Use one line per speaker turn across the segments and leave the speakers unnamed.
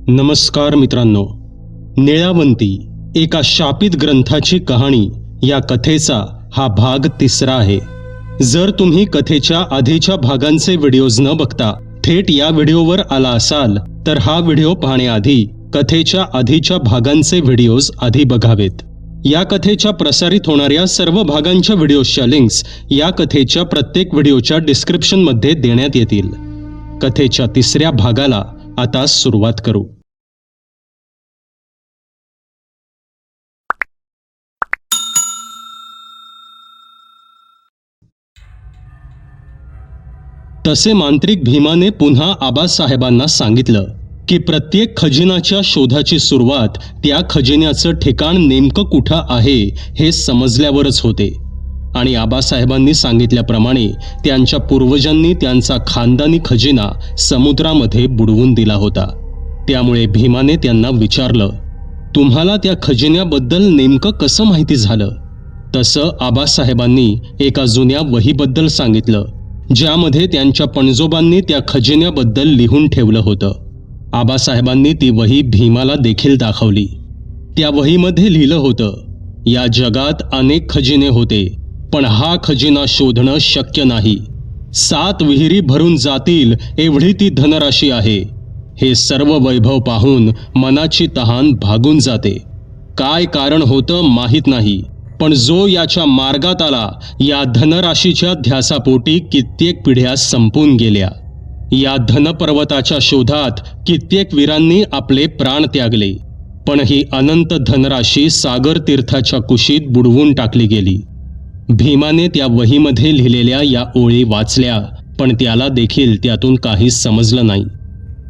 नमस्कार मित्रांनो, निळावंती एका शापित ग्रंथाची कहाणी या कथेचा हा भाग 3 आहे। जर तुम्ही कथेच्या आधीच्या भागांचे व्हिडिओज न बघता थेट या व्हिडिओवर आला असाल तर हा व्हिडिओ पाहण्याआधी कथेच्या आधीच्या भागांचे व्हिडिओज आधी बघावेत। या कथेच्या प्रसारित होणाऱ्या सर्व भागांच्या व्हिडिओजच्या लिंक्स या कथेच्या प्रत्येक व्हिडिओच्या डिस्क्रिप्शनमध्ये देण्यात येतील। कथेच्या 3ऱ्या भागाला आता सुरुवात करू। तसे मांत्रिक भीमाने पुन्हा आबासाहेबांना सांगितलं की प्रत्येक खजिनाच्या शोधाची सुरुवात त्या खजिन्याचं ठिकाण नेमकं कुठं आहे हे समजल्यावरच होते। आणि आबासाहेबांनी सांगितल्याप्रमाणे त्यांच्या पूर्वजांनी त्यांचा खानदानी खजिना समुद्रामध्ये बुडवून दिला होता। त्यामुळे भीमाने त्यांना विचारलं, तुम्हाला त्या खजिन्याबद्दल नेमकं कसं माहिती झालं? तसं आबासाहेबांनी एका जुन्या वहीबद्दल सांगितलं, ज्यामध्ये त्यांच्या पणजोबांनी त्या खजिन्याबद्दल लिहून ठेवलं होतं। आबासाहेबांनी ती वही भीमाला देखील दाखवली। त्या वहीमध्ये लिहिलं होतं, या जगात अनेक खजिने होते, पण हा खजिना शोधणं शक्य नाही। 7 विहिरी भरून जातील एवढी ती धनराशी आहे। हे सर्व वैभव पाहून मनाची तहान भागून जाते। काय कारण होतं माहीत नाही, पण जो याच्या मार्गात आला या धनराशीच्या ध्यासापोटी कित्येक पिढ्या संपून गेल्या। या धनपर्वताच्या शोधात कित्येक वीरांनी आपले प्राण त्यागले, पण ही अनंत धनराशी सागर तीर्थाच्या कुशीत बुडवून टाकली गेली। भीमाने त्या वहीमध्ये लिहिलेल्या या ओळी वाचल्या, पण त्याला देखील त्यातून काही समजलं नाही।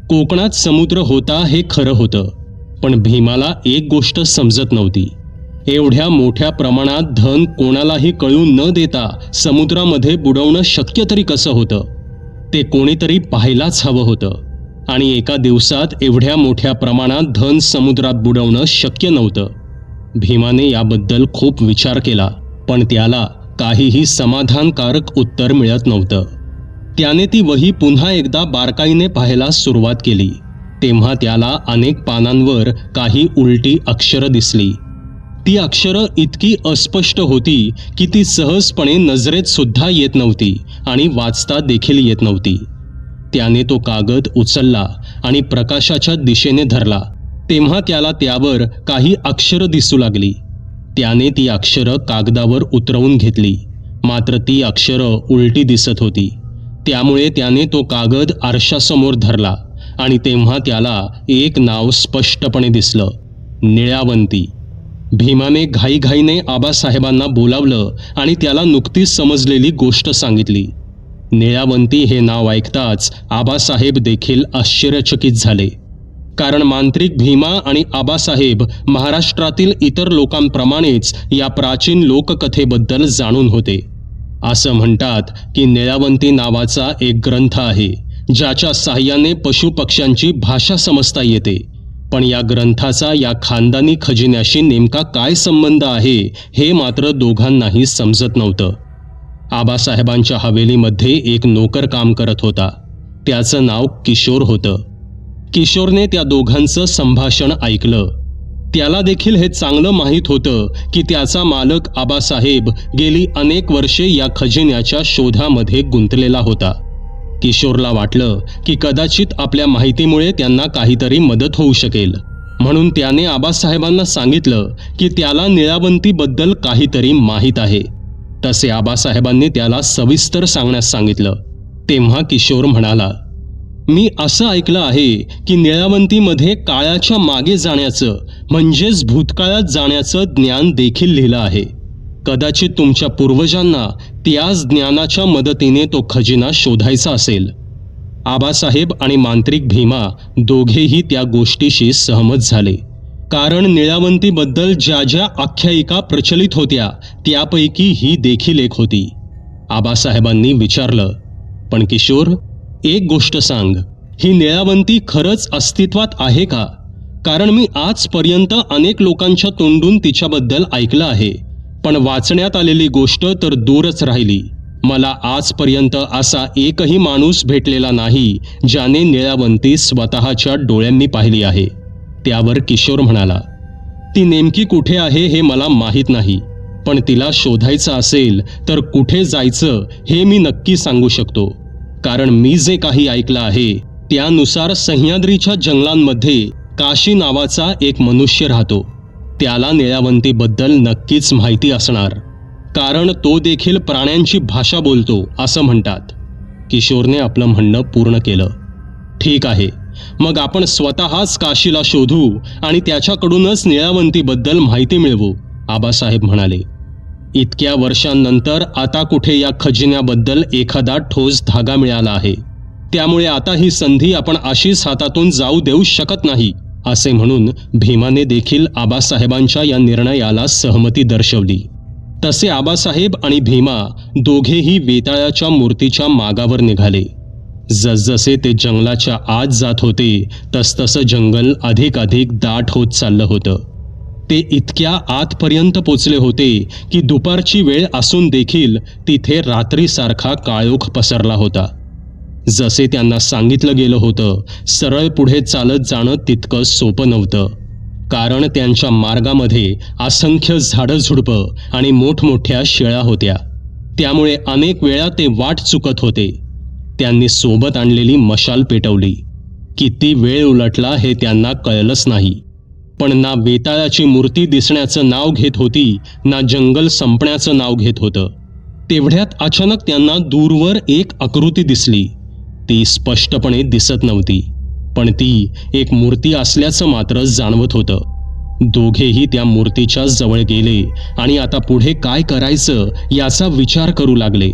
कोकणात समुद्र होता हे खरं होतं, पण भीमाला एक गोष्ट समजत नव्हती। एवढ्या मोठ्या प्रमाणात धन कोणालाही कळू न देता समुद्रामध्ये बुडवणं शक्य तरी कसं होतं? ते कोणीतरी पाहायलाच हवं होतं। आणि एका दिवसात एवढ्या मोठ्या प्रमाणात धन समुद्रात बुडवणं शक्य नव्हतं। भीमाने याबद्दल खूप विचार केला, पण त्याला काहीही समाधानकारक उत्तर मिळत नव्हतं। त्याने ती वही पुन्हा एकदा बारकाईने पाहायला सुरुवात केली, तेव्हा त्याला अनेक पानांवर काही उलटी अक्षरं दिसली। ती अक्षरं इतकी अस्पष्ट होती की ती सहजपणे नजरेत सुद्धा येत नव्हती आणि वाचता देखील येत नव्हती। त्याने तो कागद उचलला आणि प्रकाशाच्या दिशेने धरला, तेव्हा त्याला त्यावर काही अक्षरं दिसू लागली। त्याने ती अक्षरं कागदावर उतरवून घेतली, मात्र ती अक्षरं उलटी दिसत होती। त्यामुळे त्याने तो कागद आरशासमोर धरला आणि तेव्हा त्याला एक नाव स्पष्टपणे दिसलं, निळावंती। भीमाने घाईघाईने आबासाहेबांना बोलावलं आणि त्याला नुकतीच समजलेली गोष्ट सांगितली। निळावंती हे नाव ऐकताच आबासाहेब देखील आश्चर्यचकित झाले, कारण मांत्रिक भीमा आणि आबासाहेब महाराष्ट्रातील इतर लोकांप्रमाणेच या प्राचीन लोककथेबद्दल जाणून होते। असं म्हणतात की निळावंती नावाचा एक ग्रंथ आहे, ज्याच्या साहाय्याने पशुपक्ष्यांची भाषा समजता येते। पण या ग्रंथाचा या खानदानी खजिन्याशी नेमका काय संबंध आहे हे मात्र दोघांनाही समजत नव्हतं। आबासाहेबांच्या हवेलीमध्ये एक नोकर काम करत होता। त्याचं नाव किशोर होतं। किशोरने त्या दोघांचं संभाषण ऐकलं। त्याला देखील हे चांगलं माहीत होतं की त्याचा मालक आबासाहेब गेली अनेक वर्षे या खजिन्याच्या शोधामध्ये गुंतलेला होता। किशोरला वाटलं की कदाचित आपल्या माहितीमुळे त्यांना काहीतरी मदत होऊ शकेल, म्हणून त्याने आबासाहेबांना सांगितलं की त्याला निळावंतीबद्दल काहीतरी माहीत आहे। तसे आबासाहेबांनी त्याला सविस्तर सांगण्यास सांगितलं। तेव्हा किशोर म्हणाला, मी असं ऐकलं आहे की निळावंतीमध्ये काळाच्या मागे जाण्याचं म्हणजेच भूतकाळात जाण्याचं ज्ञान देखील लिहिलं आहे। कदाचित तुमच्या पूर्वजांना त्याच ज्ञानाच्या मदतीने तो खजिना शोधायचा असेल। आबासाहेब आणि मांत्रिक भीमा दोघेही त्या गोष्टीशी सहमत झाले, कारण निळावंतीबद्दल ज्या ज्या आख्यायिका प्रचलित होत्या त्यापैकी ही देखील एक होती। आबासाहेबांनी विचारलं, पण किशोर, एक गोष्ट सांग, ही निळावंती खरंच अस्तित्वात आहे का? कारण मी आजपर्यंत अनेक लोकांच्या तोंडून तिच्याबद्दल ऐकलं आहे, पण वाचण्यात आलेली गोष्ट तर दूरच राहिली। मला आजपर्यंत असा एकही माणूस भेटलेला नाही ज्याने निळावंती स्वतःच्या डोळ्यांनी पाहिली आहे. त्यावर किशोर म्हणाला, ती नेमकी कुठे आहे हे मला माहीत नाही, पण तिला शोधायचं असेल तर कुठे जायचं हे मी नक्की सांगू शकतो. कारण मी जे काही ऐकलं आहे त्यानुसार सह्याद्रीच्या जंगलांमध्ये काशी नावाचा एक मनुष्य राहतो. त्याला निळावंतीबद्दल नक्कीच माहिती असणार, कारण तो देखील प्राण्यांची भाषा बोलतो असं म्हणतात. किशोरने आपलं म्हणणं पूर्ण केलं. ठीक आहे, मग आपण स्वतःच काशीला शोधू आणि त्याच्याकडूनच निळावंतीबद्दल माहिती मिळवू, आबासाहेब म्हणाले. इतक्या वर्षांनंतर आता कुठे या खजिन्याबद्दल एखादा ठोस धागा मिळाला आहे, त्यामुळे आता ही संधी आपण अशीच हातातून जाऊ देऊ शकत नाही, असे म्हणून भीमाने देखील आबासाहेबांच्या या निर्णयाला सहमती दर्शवली. तसे आबासाहेब आणि भीमा दोघेही वेताळाच्या मूर्तीच्या मागावर निघाले. जसजसे ते जंगलाच्या आत जात होते तसतसं जंगल अधिक दाट होत चाललं होतं. ते इतक्या आतपर्यंत पोचले होते की दुपारची वेळ असून देखील तिथे रात्रीसारखा काळोख पसरला होता. जसे त्यांना सांगितलं गेलं होतं, सरळ पुढे चालत जाणं तितकं सोपं नव्हतं, कारण त्यांच्या मार्गामध्ये असंख्य झाडं-झुडपं आणि मोठमोठ्या शेळ्या होत्या. त्यामुळे अनेक वेळा ते वाट चुकत होते. त्यांनी सोबत आणलेली मशाल पेटवली. किती वेळ उलटला हे त्यांना कळलंच नाही. पण ना वेताळाची मूर्ती दिसण्याचं नाव घेत होती, ना जंगल संपण्याचं नाव घेत होतं. तेवढ्यात अचानक त्यांना दूरवर एक आकृती दिसली. ती स्पष्टपणे दिसत नव्हती, पण ती एक मूर्ती असल्याचं मात्र जाणवत होतं. दोघेही त्या मूर्तीच्या जवळ गेले आणि आता पुढे काय करायचं याचा विचार करू लागले.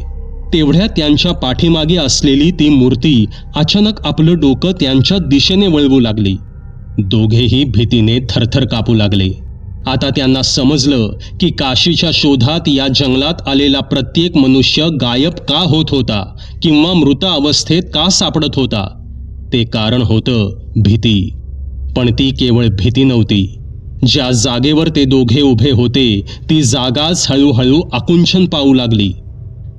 तेवढ्यात त्यांच्या पाठीमागे असलेली ती मूर्ती अचानक आपलं डोकं त्यांच्या दिशेने वळवू लागली. दोघेही भीतीने थरथर कापू लागले. आता त्यांना समजलं की काशीच्या शोधात या जंगलात आलेला प्रत्येक मनुष्य गायब का होत होता किंवा मृत अवस्थेत का सापडत होता. ते कारण होतं भीती. पण ती केवळ भीती नव्हती. ज्या जागेवर ते दोघे उभे होते ती जागाच हळूहळू आकुंचन पावू लागली.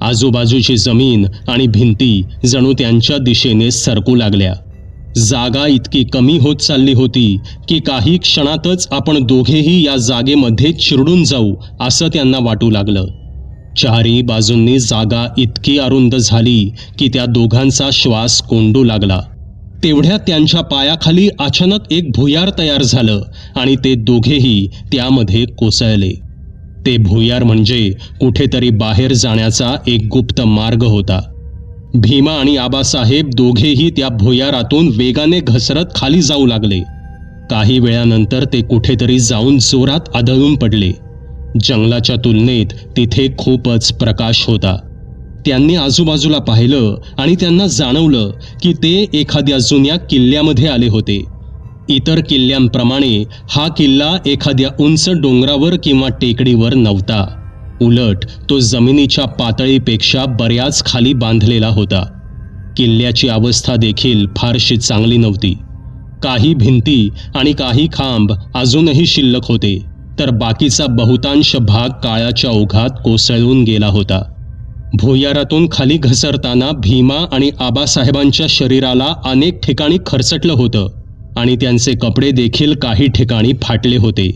आजूबाजूची जमीन आणि भिंती जणू त्यांच्या दिशेने सरकू लागल्या. जागा इतकी कमी होत चालली होती की काही क्षणातच आपण दोघेही या जागेमध्ये चिरडून जाऊ असं त्यांना वाटू लागलं. चारी बाजूंनी जागा इतकी अरुंद झाली की त्या दोघांचा श्वास कोंडू लागला. तेवढ्यात त्यांच्या पायाखाली अचानक एक भुयार तयार झालं आणि ते दोघेही त्यामध्ये कोसळले. ते भुयार म्हणजे कुठेतरी बाहेर जाण्याचा एक गुप्त मार्ग होता. भीमा आणि आबासाहेब दोघेही त्या भुयारातून वेगाने घसरत खाली जाऊ लागले. काही वेळानंतर ते कुठेतरी जाऊन जोरात आदळून पडले. जंगलाच्या तुलनेत तिथे खूपच प्रकाश होता. त्यांनी आजूबाजूला पाहिलं आणि त्यांना जाणवलं की ते एखाद्या जुन्या किल्ल्यामध्ये आले होते. इतर किल्ल्यांप्रमाणे हा किल्ला एखाद्या उंच डोंगरावर किंवा टेकडीवर नव्हता. उलट तो जमिनीच्या पातळीपेक्षा बऱ्याच खाली बांधलेला होता. किल्ल्याची अवस्था देखील फारशी चांगली नव्हती. काही भिंती आणि काही खांब अजूनही शिल्लक होते, तर बाकीचा बहुतांश भाग काळाच्या ओघात कोसळून गेला होता. भुयारातून खाली घसरताना भीमा आणि आबासाहेबांच्या शरीराला अनेक ठिकाणी खरचटलं होतं आणि त्यांचे कपडे देखील काही ठिकाणी फाटले होते.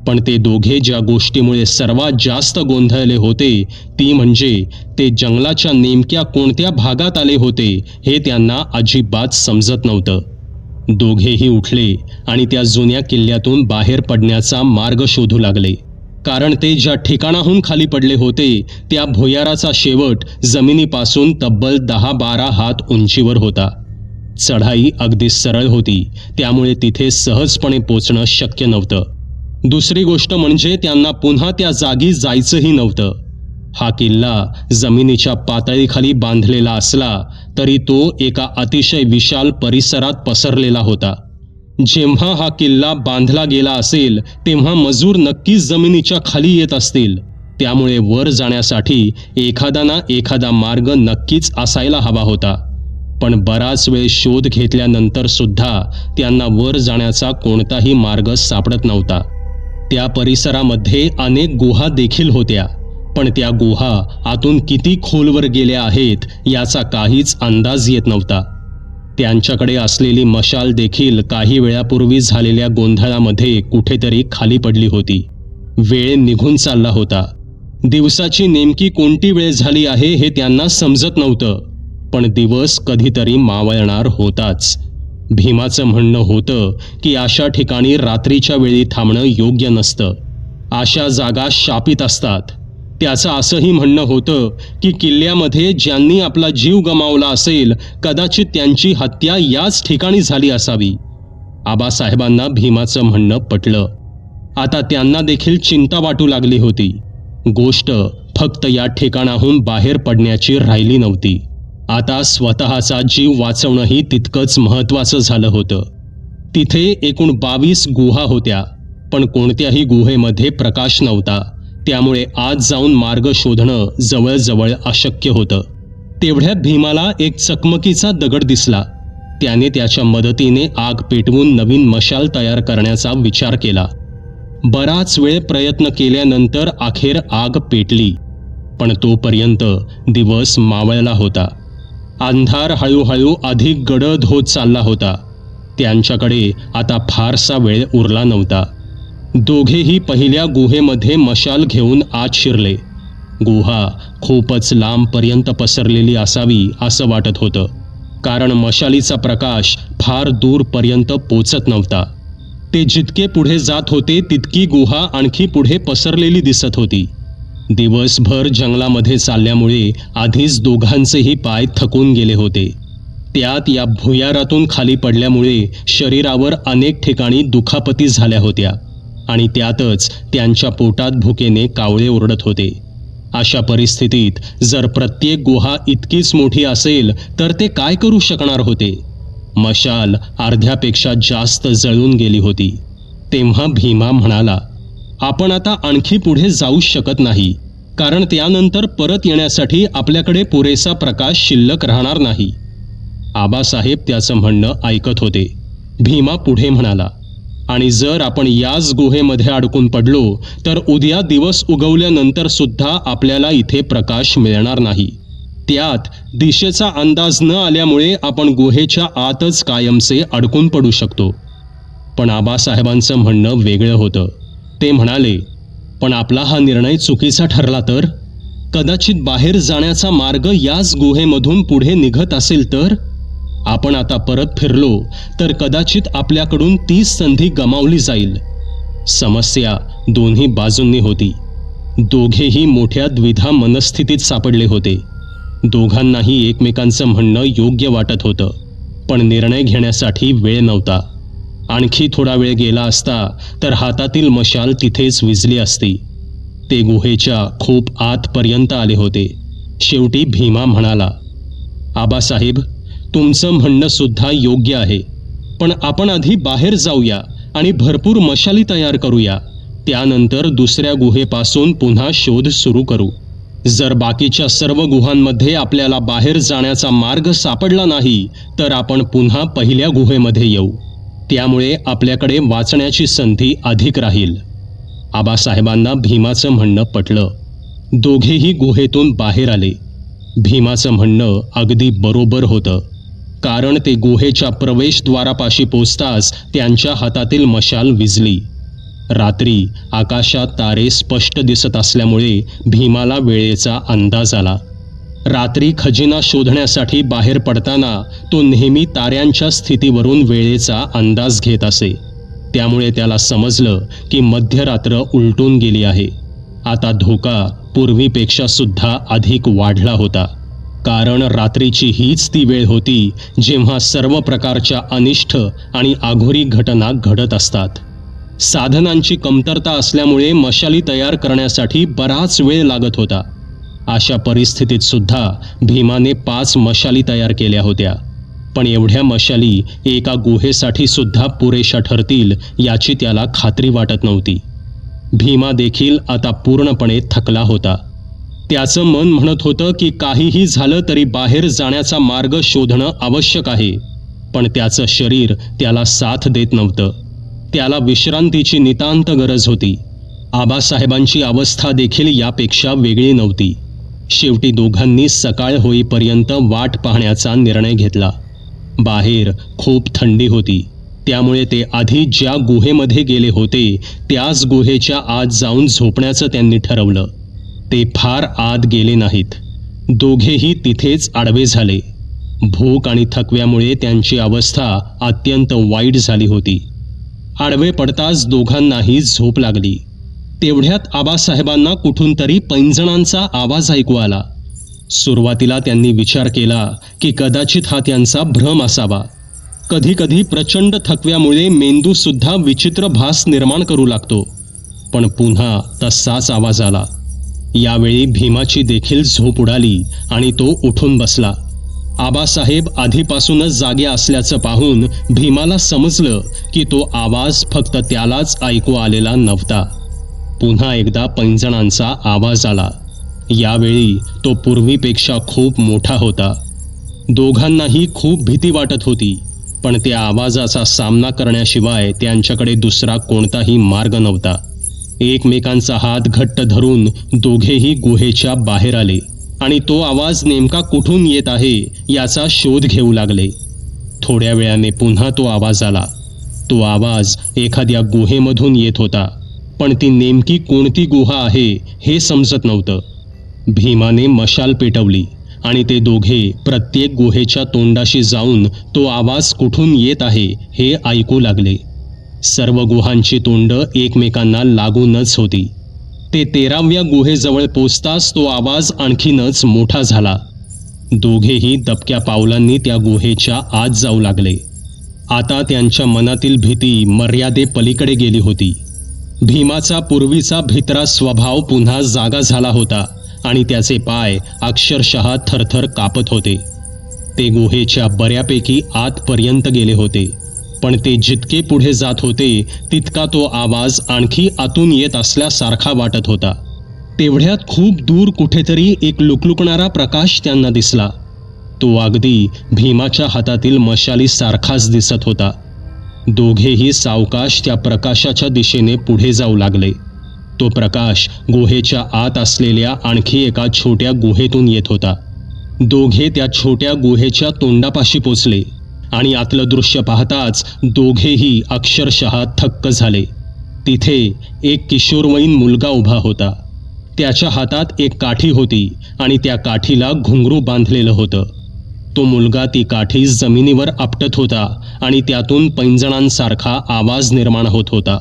पण ते दोघे ज्या गोष्टीमुळे सर्वात जास्त गोंधळले होते ती म्हणजे ते जंगलाच्या नेमक्या कोणत्या भागात आले होते हे त्यांना अजिबात समजत नव्हतं. दोघेही उठले आणि त्या जुन्या किल्ल्यातून बाहेर पडण्याचा मार्ग शोधू लागले, कारण ते ज्या ठिकाणाहून खाली पडले होते त्या भुयाराचा शेवट जमिनीपासून तब्बल 10-12 हात उंचीवर होता. चढाई अगदी सरळ होती, त्यामुळे तिथे सहजपणे पोचणं शक्य नव्हतं. दुसरी गोष्ट म्हणजे त्यांना पुन्हा त्या जागी जायचंही नव्हतं. हा किल्ला जमिनीच्या पातळीखाली बांधलेला असला तरी तो एका अतिशय विशाल परिसरात पसरलेला होता. जेव्हा हा किल्ला बांधला गेला असेल तेव्हा मजूर नक्कीच जमिनीच्या खाली येत असतील. त्यामुळे वर जाण्यासाठी एखादा ना एखादा मार्ग नक्कीच असायला हवा होता. पण बराच वेळ शोध घेतल्यानंतर सुद्धा त्यांना वर जाण्याचा कोणताही मार्ग सापडत नव्हता. त्या परिसरामध्ये अनेक गुहा देखील होत्या, पण त्या गुहा आतून किती खोलवर गेल्या आहेत याचा काहीच अंदाज येत नव्हता. त्यांच्याकडे असलेली मशाल देखील काही वेळापूर्वी झालेल्या गोंधळामध्ये कुठेतरी खाली पडली होती. वेळ निघून चालला होता. दिवसाची नेमकी कोणती वेळ झाली आहे हे त्यांना समजत नव्हतं, पण दिवस कधीतरी मावळणार होताच. भीमाचं म्हणणं होतं की अशा ठिकाणी रात्रीच्या वेळी थांबणं योग्य नसतं. अशा जागा शापित असतात. त्याचं असंही म्हणणं होतं की किल्ल्यामध्ये ज्यांनी आपला जीव गमावला असेल कदाचित त्यांची हत्या याच ठिकाणी झाली असावी. आबासाहेबांना भीमाचं म्हणणं पटलं. आता त्यांना देखील चिंता वाटू लागली होती. गोष्ट फक्त या ठिकाणाहून बाहेर पडण्याची राहिली नव्हती. आता स्वतःचा जीव वाचवणंही तितकंच महत्त्वाचं झालं होतं. तिथे एकूण 22 गुहा होत्या, पण कोणत्याही गुहेमध्ये प्रकाश नव्हता. त्यामुळे आत जाऊन मार्ग शोधणं जवळजवळ अशक्य होतं. तेवढ्यात भीमाला एक चकमकीचा दगड दिसला. त्याने त्याच्या मदतीने आग पेटवून नवीन मशाल तयार करण्याचा विचार केला. बराच वेळ प्रयत्न केल्यानंतर अखेर आग पेटली, पण तोपर्यंत दिवस मावळला होता. अंधार हळूहळू अधिक गडद होत चालला होता. त्यांच्याकडे आता फारसा वेळ उरला नव्हता. दोघेही पहिल्या गुहेमध्ये मशाल घेऊन आत शिरले. गुहा खूपच लांबपर्यंत पसरलेली असावी असं वाटत होतं, कारण मशालीचा प्रकाश फार दूरपर्यंत पोचत नव्हता. ते जितके पुढे जात होते तितकी गुहा आणखी पुढे पसरलेली दिसत होती. दिवसभर जंगलामध्ये चालल्यामुळे आधीच दोघांचेही पाय थकून गेले होते. त्यात या भुयारातून खाली पडल्यामुळे शरीरावर अनेक ठिकाणी दुखापती झाल्या होत्या आणि त्यातच त्यांच्या पोटात भुकेने कावळे ओरडत होते. अशा परिस्थितीत जर प्रत्येक गुहा इतकीच मोठी असेल तर ते काय करू शकणार होते? मशाल अर्ध्यापेक्षा जास्त जळून गेली होती. तेव्हा भीमा म्हणाला, आपण आता आणखी पुढे जाऊ शकत नाही, कारण त्यानंतर परत येण्यासाठी आपल्याकडे पुरेसा प्रकाश शिल्लक राहणार नाही. आबासाहेब त्याचं म्हणणं ऐकत होते. भीमा पुढे म्हणाला, आणि जर आपण याच गुहेमध्ये अडकून पडलो तर उद्या दिवस उगवल्यानंतर सुद्धा आपल्याला इथे प्रकाश मिळणार नाही. त्यात दिशेचा अंदाज न आल्यामुळे आपण गुहेच्या आतच कायमचे अडकून पडू शकतो. पण आबासाहेबांचं म्हणणं वेगळं होतं. ते म्हणाले, पण आपला हा निर्णय चुकीचा ठरला तर? कदाचित बाहेर जाण्याचा मार्ग याच गुहेमधून पुढे निघत असेल तर? आपण आता परत फिरलो तर कदाचित आपल्याकडून ती संधी गमावली जाईल. समस्या दोन्ही बाजूंनी होती. दोघेही मोठ्या द्विधा मनस्थितीत सापडले होते. दोघांनाही एकमेकांचं म्हणणं योग्य वाटत होतं, पण निर्णय घेण्यासाठी वेळ नव्हता. आणखी थोडा वेळ गेला असता तर हातातील मशाल तिथेच विझली असती. ते गुहेच्या खूप आतपर्यंत आले होते. शेवटी भीमा म्हणाला, आबासाहेब, तुमचं म्हणणं सुद्धा योग्य आहे, पण आपण आधी बाहेर जाऊया आणि भरपूर मशाली तयार करूया. त्यानंतर दुसऱ्या गुहेपासून पुन्हा शोध सुरू करू. जर बाकीच्या सर्व गुहांमध्ये आपल्याला बाहेर जाण्याचा मार्ग सापडला नाही तर आपण पुन्हा पहिल्या गुहेमध्ये येऊ. त्यामुळे आपल्याकडे वाचण्याची संधी अधिक राहील. आबासाहेबांना भीमाचं म्हणणं पटलं. दोघेही गुहेतून बाहेर आले. भीमाचं म्हणणं अगदी बरोबर होतं, कारण ते गुहेच्या प्रवेशद्वारापाशी पोचताच त्यांच्या हातातील मशाल विझली. रात्री आकाशात तारे स्पष्ट दिसत असल्यामुळे भीमाला वेळेचा अंदाज आला. रात्री खजिना शोधण्यासाठी बाहेर पडताना तो नेहमी ताऱ्यांच्या स्थितीवरून वेळेचा अंदाज घेत असे. त्यामुळे त्याला समजलं की मध्यरात्र उलटून गेली आहे. आता धोका पूर्वीपेक्षा सुद्धा अधिक वाढला होता, कारण रात्रीची हीच ती वेळ होती जेव्हा सर्व प्रकारच्या अनिष्ट आणि आघोरी घटना घडत असतात. साधनांची कमतरता असल्यामुळे मशाली तयार करण्यासाठी बराच वेळ लागत होता. अशा परिस्थितीत सुद्धा भीमाने 5 मशाली तयार केल्या होत्या, पण एवढ्या मशाली एका गुहेसाठी सुद्धा पुरेशा ठरतील याची त्याला खात्री वाटत नव्हती. भीमा देखील आता पूर्णपणे थकला होता. त्याचं मन म्हणत होतं की काहीही झालं तरी बाहेर जाण्याचा मार्ग शोधणं आवश्यक आहे, पण त्याचं शरीर त्याला साथ देत नव्हतं. त्याला विश्रांतीची नितांत गरज होती. आबासाहेबांची अवस्था देखील यापेक्षा वेगळी नव्हती. शेवटी दोघांनी सकाळ होईपर्यंत वाट पाहण्याचा निर्णय घेतला. बाहेर खूप थंडी होती, त्यामुळे ते आधी ज्या गुहेमध्ये गेले होते त्याच गुहेच्या आत जाऊन झोपण्याचं त्यांनी ठरवलं. ते फार आत गेले नाहीत. दोघेही तिथेच आडवे झाले. भूक आणि थकव्यामुळे त्यांची अवस्था अत्यंत वाईट झाली होती. आडवे पडताच दोघांनाही झोप लागली. तेवढ्यात आबासाहेबांना कुठून तरी पैंजणांचा आवाज ऐकू आला. सुरुवातीला त्यांनी विचार केला की कदाचित हा त्यांचा भ्रम असावा. कधीकधी प्रचंड थकव्यामुळे मेंदूसुद्धा विचित्र भास निर्माण करू लागतो. पण पुन्हा तसाच आवाज आला. यावेळी भीमाची देखील झोप उडाली आणि तो उठून बसला. आबासाहेब आधीपासूनच जागे असल्याचं पाहून भीमाला समजलं की तो आवाज फक्त त्यालाच ऐकू आलेला नव्हता. पुन्हा एकदा पैंजणांचा आवाज आला. यावेळी तो पूर्वीपेक्षा खूप मोठा होता. दोघांनाही खूप भीती वाटत होती, पण त्या आवाजाचा सामना करण्याशिवाय त्यांच्याकडे दुसरा कोणताही मार्ग नव्हता. एकमेकांचा हात घट्ट धरून दोघेही गुहेच्या बाहेर आले आणि तो आवाज नेमका कुठून येत आहे याचा शोध घेऊ लागले. थोड्या वेळाने पुन्हा तो आवाज आला. तो आवाज एखाद्या गुहेमधून येत होता, पण ती नेमकी कोणती गुहा आहे हे समजत नव्हतं. भीमाने मशाल पेटवली आणि ते दोघे प्रत्येक गुहेच्या तोंडाशी जाऊन तो आवाज कुठून येत आहे हे ऐकू लागले. सर्व गुहांची तोंड एकमेकांना लागूनच होती. ते 13व्या गुहेजवळ पोचताच तो आवाज आणखीनच मोठा झाला. दोघेही दबक्या पावलांनी त्या गुहेच्या आत जाऊ लागले. आता त्यांच्या मनातील भीती मर्यादेपलीकडे गेली होती. भीमाचा पूर्वीचा भित्रा स्वभाव पुन्हा जागा झाला होता आणि त्याचे पाय अक्षरशः थरथर कापत होते. ते गुहेच्या बऱ्यापैकी आतपर्यंत गेले होते, पण ते जितके पुढे जात होते तितका तो आवाज आणखी आतून येत असल्यासारखा वाटत होता. तेवढ्यात खूप दूर कुठेतरी एक लुकलुकणारा प्रकाश त्यांना दिसला. तो अगदी भीमाच्या हातातील मशालीसारखाच दिसत होता. दोघेही सावकाश त्या प्रकाशाच्या दिशेने पुढे जाऊ लागले. तो प्रकाश गुहेच्या आत असलेल्या आणखी एका छोट्या गुहेतून येत होता. दोघे त्या छोट्या गुहेच्या तोंडापाशी पोचले आणि आतलं दृश्य पाहताच दोघेही अक्षरशः थक्क झाले. तिथे एक किशोरवयीन मुलगा उभा होता. त्याच्या हातात एक काठी होती आणि त्या काठीला घुंगरू बांधलेलं होतं. तो मुलगा ती काठी जमिनीवर आपटत होता आणि त्यातून पैंजणांसारखा आवाज निर्माण होत होता.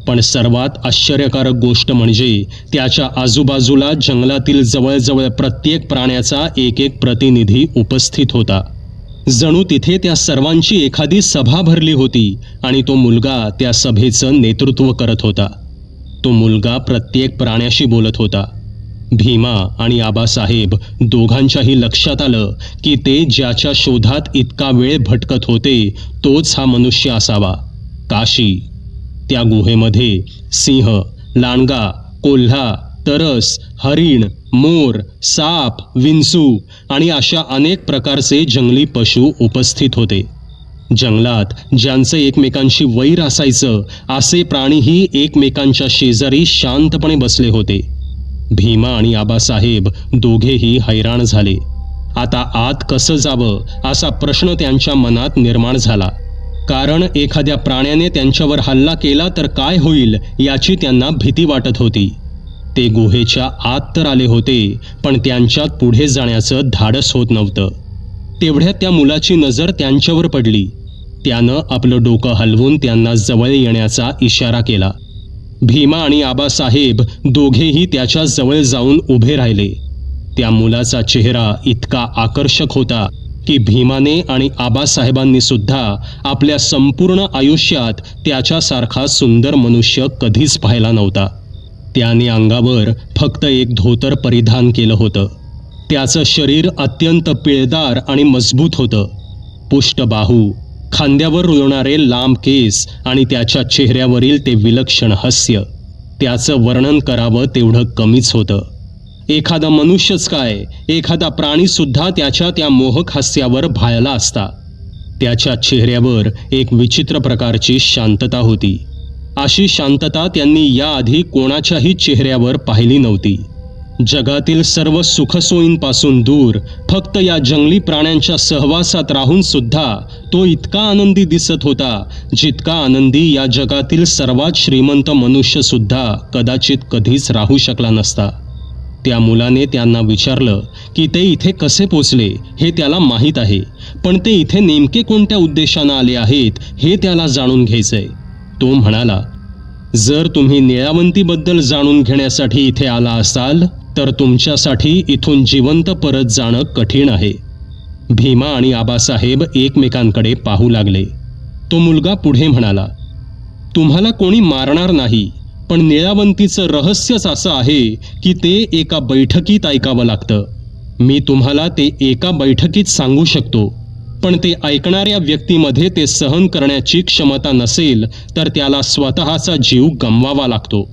पण सर्वात आश्चर्यकारक गोष्ट म्हणजे त्याच्या आजूबाजूला जंगलातील जवळजवळ प्रत्येक प्राण्याचा एक एक प्रतिनिधी उपस्थित होता. जणू तिथे त्या सर्वांची एखादी सभा भरली होती आणि तो मुलगा त्या सभेचं नेतृत्व करत होता. तो मुलगा प्रत्येक प्राण्याशी बोलत होता. भीमा आणि आबासाहेब दोघांच्याही लक्षात आलं की ते ज्याच्या शोधात इतका वेळ भटकत होते तोच हा मनुष्य असावा, काशी. त्या गुहेमध्ये सिंह, लांडगा, कोल्हा, तरस, हरिण, मोर, साप, विंचू आणि अशा अनेक प्रकारचे जंगली पशु उपस्थित होते. जंगलात ज्यांचं एकमेकांशी वैर असायचं असे प्राणीही एकमेकांच्या शेजारी शांतपणे बसले होते. भीमा आणि आबासाहेब दोघेही हैराण झाले. आता आत कसं जावं असा प्रश्न त्यांच्या मनात निर्माण झाला. कारण एखाद्या प्राण्याने त्यांच्यावर हल्ला केला तर काय होईल याची त्यांना भीती वाटत होती. ते गुहेच्या आत तर आले होते, पण त्यांच्यात पुढे जाण्याचं धाडस होत नव्हतं. तेवढ्यात त्या मुलाची नजर त्यांच्यावर पडली. त्यानं आपलं डोकं हलवून त्यांना जवळ येण्याचा इशारा केला. भीमा आणि आबासाहेब दोघेही त्याच्या जवळ जाऊन उभे राहिले. त्या मुलाचा चेहरा इतका आकर्षक होता की भीमाने आणि आबासाहेबांनी सुद्धा आपल्या संपूर्ण आयुष्यात त्याच्यासारखा सुंदर मनुष्य कधीच पाहिला नव्हता. त्याने अंगावर फक्त एक धोतर परिधान केलं होतं. त्याचं शरीर अत्यंत पिळदार आणि मजबूत होतं. पुष्ट बाहू, खांद्यावर रुळणारे लांब केस आणि त्याच्या चेहऱ्यावरील ते विलक्षण हास्य, त्याचं वर्णन करावं तेवढं कमीच होतं. एखादा मनुष्यच काय, एखादा प्राणीसुद्धा त्याच्या त्या मोहक हास्यावर भाळला असता. त्याच्या चेहऱ्यावर एक विचित्र प्रकारची शांतता होती. अशी शांतता त्यांनी याआधी कोणाच्याही चेहऱ्यावर पाहिली नव्हती. जगातील सर्व सुखसोयींपासून दूर फक्त या जंगली प्राण्यांच्या सहवासात राहून सुद्धा तो इतका आनंदी दिसत होता जितका आनंदी या जगातील सर्वात श्रीमंत मनुष्य सुद्धा कदाचित कधीच राहू शकला नसता. त्या मुलाने त्यांना विचारलं की ते इथे कसे पोचले हे त्याला माहीत आहे, पण ते इथे नेमके कोणत्या उद्देशानं आले आहेत हे त्याला जाणून घ्यायचंय. तो म्हणाला, जर तुम्ही निळावंतीबद्दल जाणून घेण्यासाठी इथे आला असाल तर तुमच्यासाठी इथून जिवंत परत जाणं कठीण आहे. भीमा आणि आबासाहेब एकमेकांकडे पाहू लागले. तो मुलगा पुढे म्हणाला, तुम्हाला कोणी मारणार नाही, पण निळावंतीचं रहस्यच असं आहे की ते एका बैठकीत ऐकावं लागतं. मी तुम्हाला ते एका बैठकीत सांगू शकतो, पण ते ऐकणाऱ्या व्यक्तीमध्ये ते सहन करण्याची क्षमता नसेल तर त्याला स्वतःचा जीव गमवावा लागतो.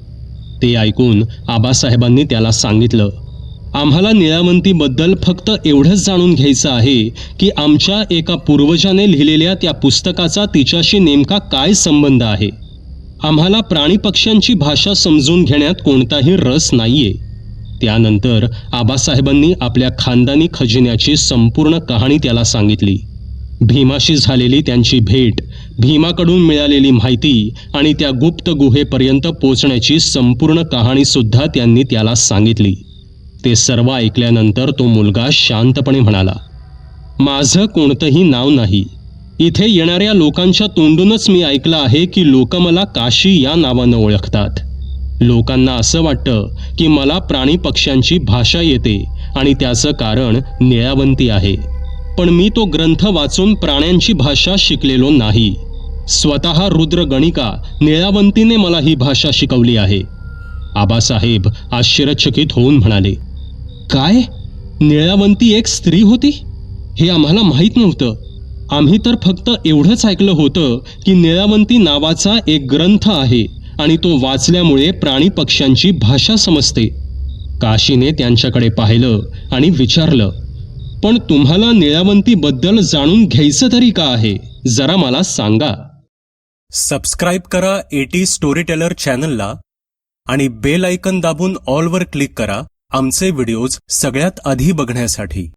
ते ऐकून आबासाहेबांनी त्याला सांगितलं, आम्हाला निळावंतीबद्दल फक्त एवढंच जाणून घ्यायचं आहे की आमच्या एका पूर्वजाने लिहिलेल्या त्या पुस्तकाचा तिच्याशी नेमका काय संबंध आहे. आम्हाला प्राणीपक्ष्यांची भाषा समजून घेण्यात कोणताही रस नाहीये. त्यानंतर आबासाहेबांनी आपल्या खानदानी खजिन्याची संपूर्ण कहाणी त्याला सांगितली. भीमाशी झालेली त्यांची भेट, भीमाकडून मिळालेली माहिती आणि त्या गुप्त गुहेपर्यंत पोचण्याची संपूर्ण कहाणी सुद्धा त्यांनी त्याला सांगितली. ते सर्व ऐकल्यानंतर तो मुलगा शांतपणे म्हणाला, माझं कोणतंही नाव नाही. इथे येणाऱ्या लोकांच्या तोंडूनच मी ऐकलं आहे की लोक मला काशी या नावानं ओळखतात. लोकांना असं वाटतं की मला प्राणी पक्ष्यांची भाषा येते आणि त्याचं कारण निळावंती आहे, पण मी तो ग्रंथ वाचून प्राण्यांची भाषा शिकलेलो नाही. स्वतः रुद्रगणिका निळावंतीने मला ही भाषा शिकवली आहे. आबासाहेब आश्चर्यचकित होऊन म्हणाले, काय, निळावंती एक स्त्री होती? हे आम्हाला माहीत नव्हतं. आम्ही तर फक्त एवढंच ऐकलं होतं की निळावंती नावाचा एक ग्रंथ आहे आणि तो वाचल्यामुळे प्राणी पक्ष्यांची भाषा समजते. काशीने त्यांच्याकडे पाहिलं आणि विचारलं, पण तुम्हाला निळावंतीबद्दल जाणून घ्यायचं तरी का आहे, जरा मला सांगा. सबस्क्राईब करा एटी स्टोरी टेलर चॅनलला आणि बेल आयकन दाबून ऑलवर क्लिक करा आमचे व्हिडिओज सगळ्यात आधी बघण्यासाठी.